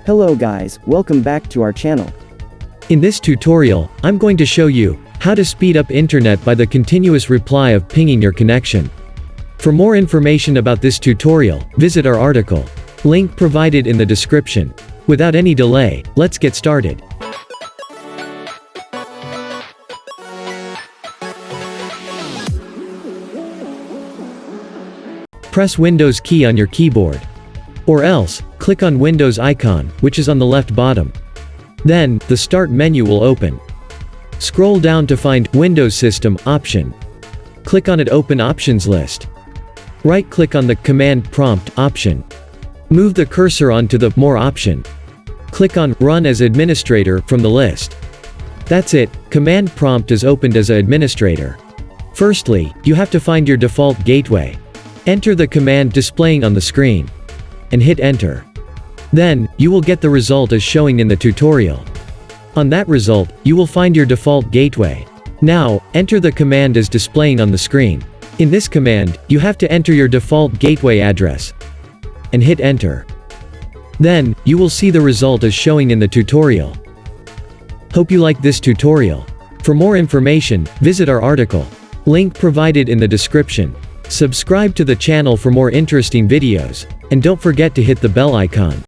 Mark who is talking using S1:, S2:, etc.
S1: Hello guys, welcome back to our channel.
S2: In this tutorial, I'm going to show you how to speed up internet by the continuous reply of pinging your connection. For more information about this tutorial, visit our article. Link provided in the description. Without any delay, let's get started. Press Windows key on your keyboard. Or else, click on Windows icon, which is on the left bottom. Then, the Start menu will open. Scroll down to find Windows System option. Click on it. Open Options list. Right-click on the Command Prompt option. Move the cursor onto the More option. Click on Run as Administrator from the list. That's it, Command Prompt is opened as an administrator. Firstly, you have to find your default gateway. Enter the command displaying on the screen. And hit Enter. Then, you will get the result as showing in the tutorial. On that result, you will find your default gateway. Now, enter the command as displaying on the screen. In this command, you have to enter your default gateway address. And hit Enter. Then, you will see the result as showing in the tutorial. Hope you like this tutorial. For more information, visit our article. Link provided in the description. Subscribe to the channel for more interesting videos, and don't forget to hit the bell icon.